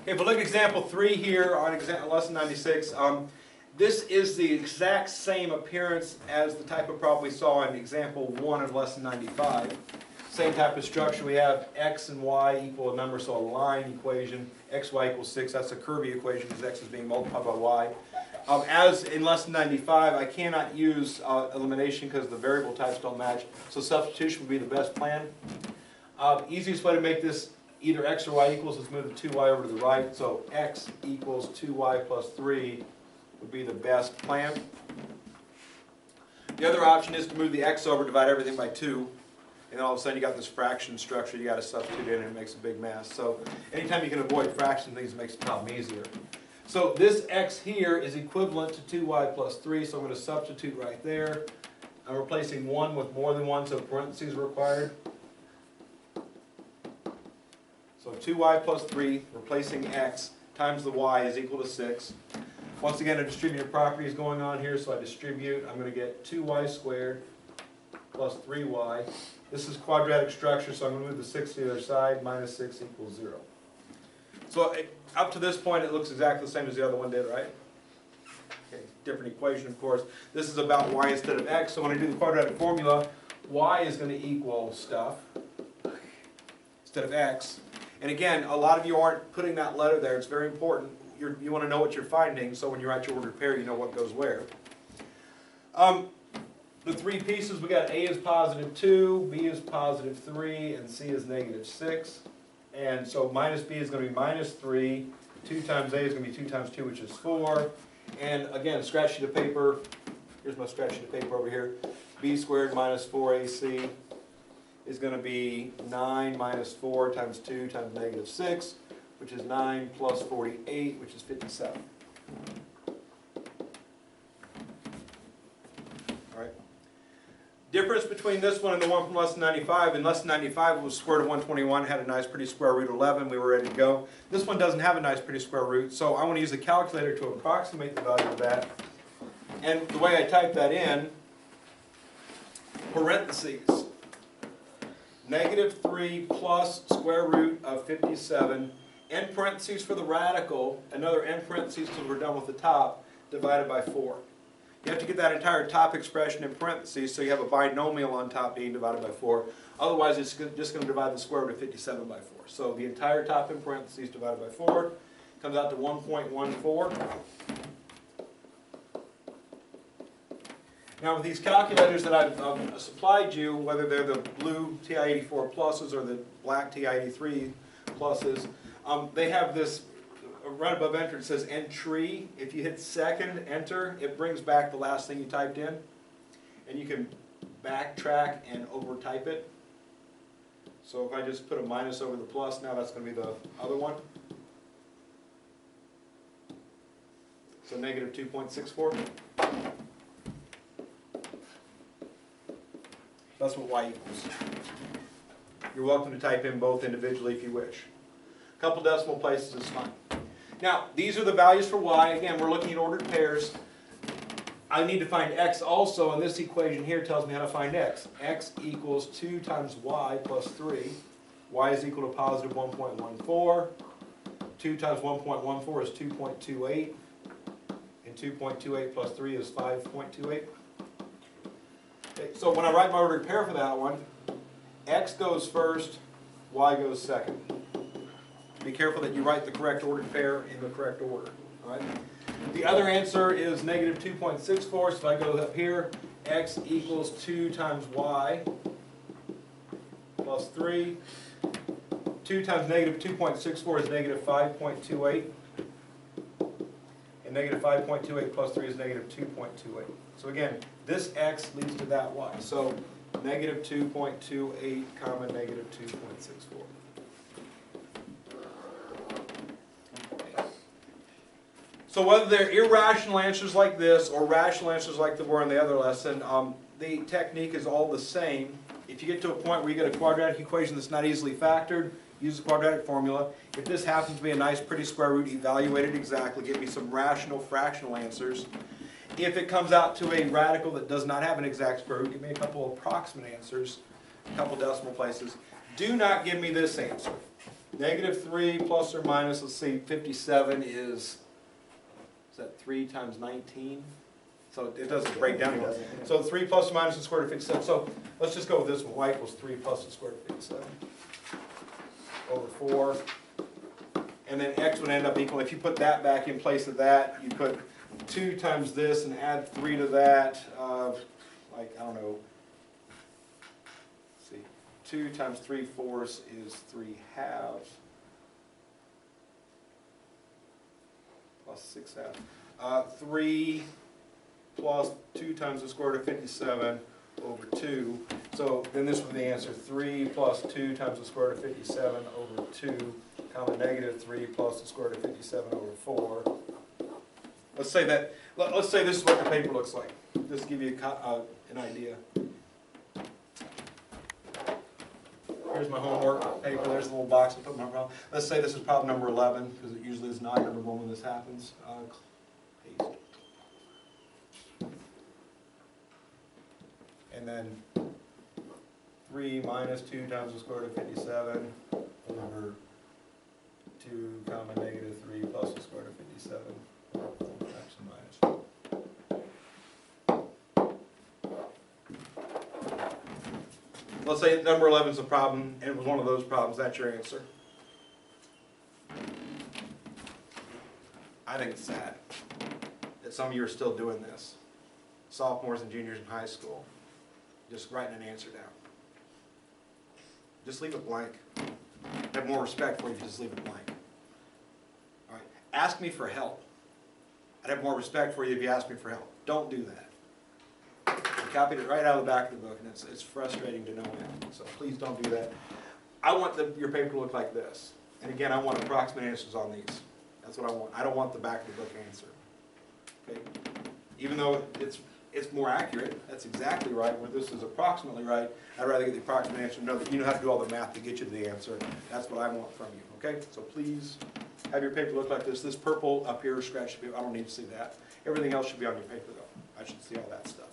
Okay, but look at example 3 here on lesson 96. This is the exact same appearance as the type of problem we saw in example 1 of lesson 95. Same type of structure. We have x and y equal a number, so a line equation. Xy equals 6. That's a Kirby equation because x is being multiplied by y. As in lesson 95, I cannot use elimination because the variable types don't match. So substitution would be the best plan. Easiest way to make this either x or y equals, let's move the 2y over to the right. So x equals 2y plus 3 would be the best plan. The other option is to move the x over, divide everything by 2. And then all of a sudden you got this fraction structure you got to substitute in and it makes a big mess. So anytime you can avoid fraction things, it makes the problem easier. So this x here is equivalent to 2y plus 3, so I'm going to substitute right there. I'm replacing 1 with more than 1, so parentheses are required. So 2y plus 3, replacing x, times the y is equal to 6. Once again, a distributive property is going on here, so I distribute. I'm going to get 2y squared plus 3y. This is quadratic structure, so I'm going to move the 6 to the other side. Minus 6 equals 0. So up to this point, it looks exactly the same as the other one did, right? Okay, different equation, of course. This is about y instead of x, so when I do the quadratic formula, y is going to equal stuff instead of x. And again, a lot of you aren't putting that letter there. It's very important. You want to know what you're finding, so when you write your ordered pair, you know what goes where. The three pieces, we got a is positive 2, b is positive 3, and c is negative 6. And so minus b is going to be minus 3. 2 times a is going to be 2 times 2, which is 4. And again, scratch sheet of paper. Here's my scratch sheet of paper over here. B squared minus 4ac is going to be 9 minus 4 times 2 times negative 6, which is 9 plus 48, which is 57. All right. Difference between this one and the one from lesson 95. In lesson 95, it was square root of 121, had a nice pretty square root of 11. We were ready to go. This one doesn't have a nice pretty square root, so I want to use a calculator to approximate the value of that. And the way I type that in, parentheses, negative 3 plus square root of 57, end parentheses for the radical, another end parentheses till we're done with the top, divided by 4. You have to get that entire top expression in parentheses, so you have a binomial on top being divided by 4. Otherwise, it's just going to divide the square root of 57 by 4. So the entire top in parentheses divided by 4 comes out to 1.14. Now with these calculators that I've supplied you, whether they're the blue TI-84 pluses or the black TI-83 pluses, they have this right above enter, it says entry. If you hit second enter, it brings back the last thing you typed in. And you can backtrack and overtype it. So if I just put a minus over the plus, now that's going to be the other one. So negative 2.64. That's what y equals. You're welcome to type in both individually if you wish. A couple decimal places is fine. Now, these are the values for y. Again, we're looking at ordered pairs. I need to find x also, and this equation here tells me how to find x. X equals 2 times y plus 3. Y is equal to positive 1.14. 2 times 1.14 is 2.28. And 2.28 plus 3 is 5.28. Okay, so when I write my ordered pair for that one, x goes first, y goes second. Be careful that you write the correct ordered pair in the correct order. All right? The other answer is negative 2.64, so if I go up here, x equals 2 times y plus 3. 2 times negative 2.64 is negative 5.28. And negative 5.28 plus 3 is negative 2.28. So again, this x leads to that y. So negative 2.28 comma negative 2.64. So whether they're irrational answers like this or rational answers like they were in the other lesson, the technique is all the same. If you get to a point where you get a quadratic equation that's not easily factored, use the quadratic formula. If this happens to be a nice pretty square root, evaluate it exactly. Give me some rational fractional answers. If it comes out to a radical that does not have an exact square root, give me a couple of approximate answers, a couple decimal places. Do not give me this answer. Negative 3 plus or minus, let's see, 57 is that 3 times 19? So it doesn't break down anymore. So 3 plus or minus the square root of 57. So let's just go with this one. Y equals 3 plus the square root of 57 over 4. And then x would end up equal, if you put that back in place of that, you put 2 times this and add 3 to that, like, I don't know, let's see, 2 times 3/4 is 3/2 plus 6/2. 3 plus 2 times the square root of 57 over 2. So then this would be the answer, 3 plus 2 times the square root of 57 over 2, comma negative 3 plus the square root of 57 over 4. Let's say this is what the paper looks like. Just to give you an idea. Here's my homework paper. There's a little box I put my problem. Let's say this is problem number 11, because it usually is not number 1 when this happens. Paste. And then 3 minus 2 times the square root of 57 over 2 comma negative 3 plus the square root of 57. X and minus. Let's say number 11 is a problem, and it was one of those problems. That's your answer. I think it's sad that some of you are still doing this. Sophomores and juniors in high school. Just writing an answer down. Just leave it blank. I have more respect for you if you just leave it blank. All right. Ask me for help. I'd have more respect for you if you asked me for help. Don't do that. I copied it right out of the back of the book, and it's frustrating to no end. So please don't do that. I want your paper to look like this. And again, I want approximate answers on these. That's what I want. I don't want the back of the book answer. Okay? Even though it's more accurate, that's exactly right, where this is approximately right, I'd rather get the approximate answer, know that you know how to do all the math to get you to the answer. That's what I want from you, okay? So please have your paper look like this. This purple up here, scratch, I don't need to see that. Everything else should be on your paper, though. I should see all that stuff.